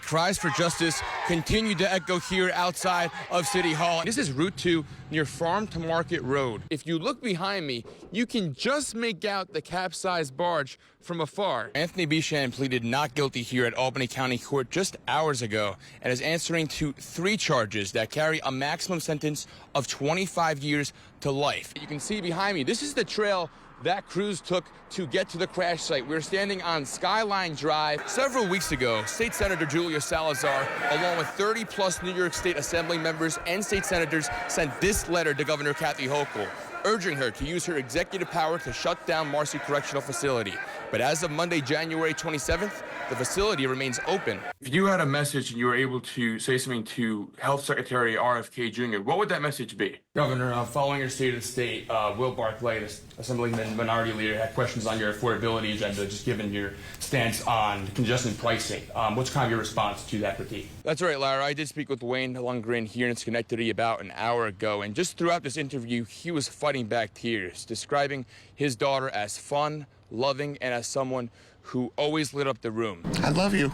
cries for justice continue to echo here outside of City Hall. This is Route 2 near Farm to Market Road. If you look behind me, you can just make out the capsized barge from afar. Anthony Bishan pleaded not guilty here at Albany County Court just hours ago and is answering to 3 charges that carry a maximum sentence of 25 years to life. You can see behind me, this is the trail that crews took to get to the crash site. We're standing on Skyline Drive. Several weeks ago, State Senator Julia Salazar, along with 30-plus New York State Assembly members and state senators, sent this letter to Governor Kathy Hochul, urging her to use her executive power to shut down Marcy Correctional Facility. But as of Monday, January 27th, the facility remains open. If you had a message and you were able to say something to Health Secretary RFK Jr., what would that message be? Governor, following your State of the State, Will Barclay, the Assemblyman Minority Leader, had questions on your affordability agenda, just given your stance on congestion pricing. What's kind of your response to that critique? That's right, Lara. I did speak with Wayne Lundgren here in Schenectady about an hour ago, and just throughout this interview, he was fighting back tears, describing his daughter as fun, loving, and as someone who always lit up the room. I love you.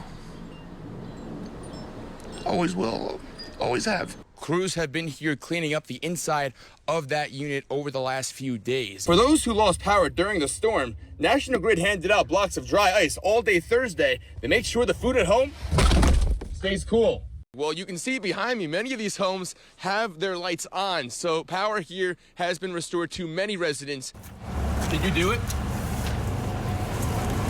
Always will. Always have. Crews have been here cleaning up the inside of that unit over the last few days. For those who lost power during the storm, National Grid handed out blocks of dry ice all day Thursday to make sure the food at home stays cool. Well, you can see behind me, many of these homes have their lights on, so power here has been restored to many residents. Did you do it?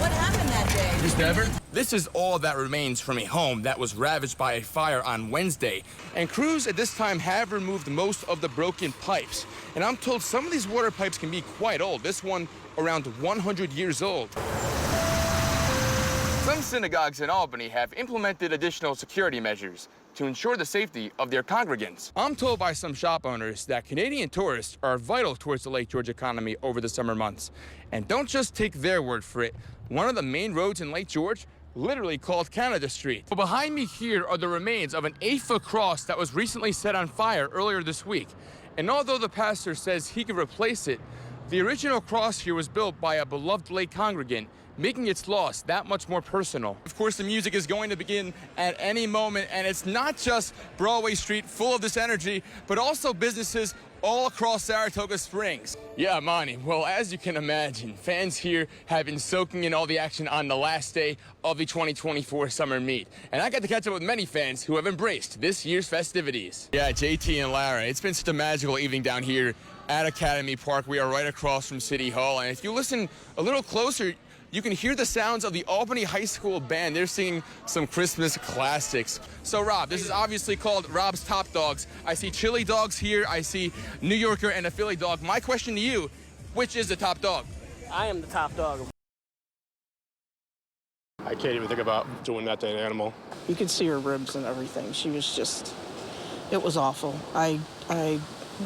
What happened that day? Just never? This is all that remains from a home that was ravaged by a fire on Wednesday. And crews at this time have removed most of the broken pipes. And I'm told some of these water pipes can be quite old. This one around 100 years old. Some synagogues in Albany have implemented additional security measures to ensure the safety of their congregants. I'm told by some shop owners that Canadian tourists are vital towards the Lake George economy over the summer months. And don't just take their word for it. One of the main roads in Lake George, literally called Canada Street. Well, behind me here are the remains of an 8-foot cross that was recently set on fire earlier this week. And although the pastor says he could replace it, the original cross here was built by a beloved late congregant, making its loss that much more personal. Of course, the music is going to begin at any moment, and it's not just Broadway Street full of this energy, but also businesses all across Saratoga Springs. Yeah, Monty, well, as you can imagine, fans here have been soaking in all the action on the last day of the 2024 summer meet. And I got to catch up with many fans who have embraced this year's festivities. Yeah, JT and Lara, it's been such a magical evening down here at Academy Park. We are right across from City Hall, and if you listen a little closer, you can hear the sounds of the Albany High School band. They're singing some Christmas classics. So, Rob, this is obviously called Rob's Top Dogs. I see chili dogs here. I see New Yorker and a Philly dog. My question to you, which is the top dog? I am the top dog. I can't even think about doing that to an animal. You could see her ribs and everything. She was just, it was awful. I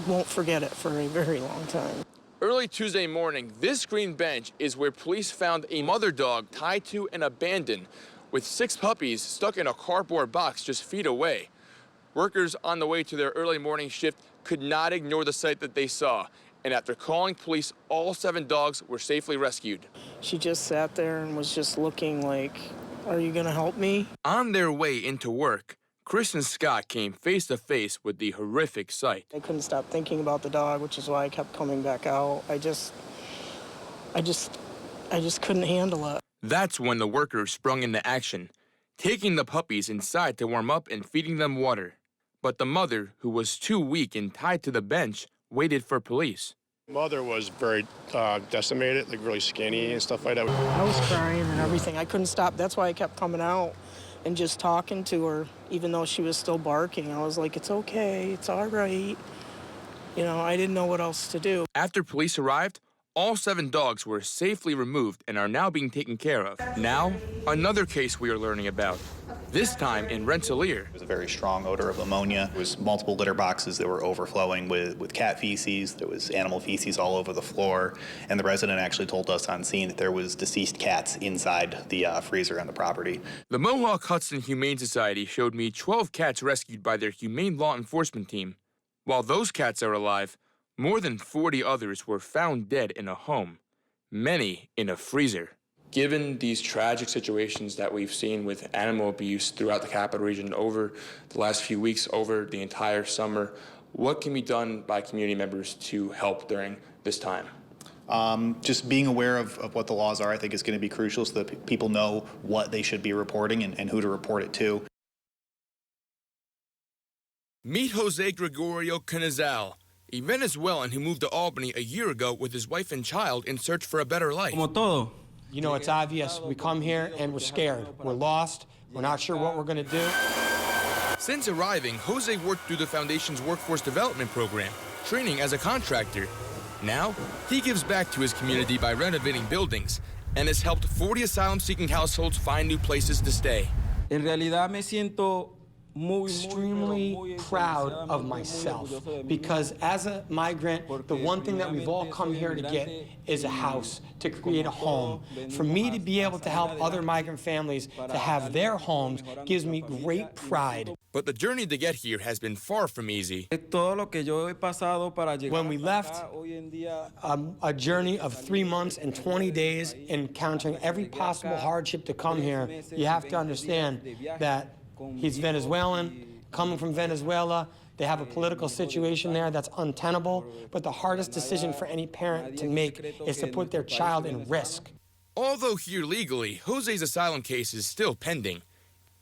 won't forget it for a very long time. Early Tuesday morning, this green bench is where police found a mother dog tied to and abandoned with 6 puppies stuck in a cardboard box just feet away. Workers on the way to their early morning shift could not ignore the sight that they saw, and after calling police, all 7 dogs were safely rescued. She just sat there and was just looking like, are you gonna help me? On their way into work, Chris and Scott came face to face with the horrific sight. I couldn't stop thinking about the dog, which is why I kept coming back out. I just couldn't handle it. That's when the workers sprung into action, taking the puppies inside to warm up and feeding them water. But the mother, who was too weak and tied to the bench, waited for police. Mother was very decimated, like really skinny and stuff like that. I was crying and everything. I couldn't stop. That's why I kept coming out and just talking to her, even though she was still barking. I was like, it's okay, it's all right. You know, I didn't know what else to do. After police arrived, all 7 dogs were safely removed and are now being taken care of. Now, another case we are learning about, this time in Rensselaer. There was a very strong odor of ammonia. There was multiple litter boxes that were overflowing with cat feces. There was animal feces all over the floor. And the resident actually told us on scene that there was deceased cats inside the freezer on the property. The Mohawk Hudson Humane Society showed me 12 cats rescued by their humane law enforcement team. While those cats are alive, more than 40 others were found dead in a home, many in a freezer. Given these tragic situations that we've seen with animal abuse throughout the capital region over the last few weeks, over the entire summer, what can be done by community members to help during this time? Just being aware of what the laws are, I think, is going to be crucial so that people know what they should be reporting and who to report it to. Meet Jose Gregorio Canizal, a Venezuelan who moved to Albany a year ago with his wife and child in search for a better life. Como todo. You know, it's obvious. We come here and we're scared. We're lost. We're not sure what we're going to do. Since arriving, Jose worked through the Foundation's Workforce Development Program, training as a contractor. Now, he gives back to his community by renovating buildings and has helped 40 asylum-seeking households find new places to stay. En realidad me siento Extremely proud of myself because as a migrant, the one thing that we've all come here to get is a house, to create a home. For me to be able to help other migrant families to have their homes gives me great pride. But the journey to get here has been far from easy. When we left, a journey of 3 months and 20 days, encountering every possible hardship to come here, you have to understand that he's Venezuelan, coming from Venezuela. They have a political situation there that's untenable, but the hardest decision for any parent to make is to put their child in risk. Although here legally, Jose's asylum case is still pending.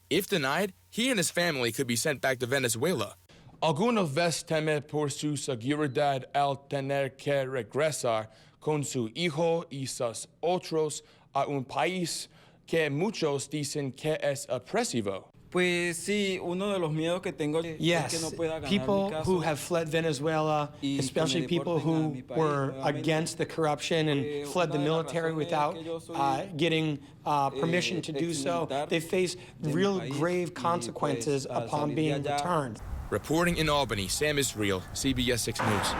If denied, he and his family could be sent back to Venezuela. Algunos vez teme por su seguridad al tener que regresar con su hijo y sus otros a un país que muchos dicen que es opresivo. Pues sí, uno de los miedos que tengo es que Yes, no pueda ganar mi people caso. who have fled Venezuela, Y especially que me people deporten a who mi país were nuevamente. against the corruption and fled the military without getting permission to do so, they face real grave consequences upon being returned. Reporting in Albany, Sam Israel, CBS 6 News.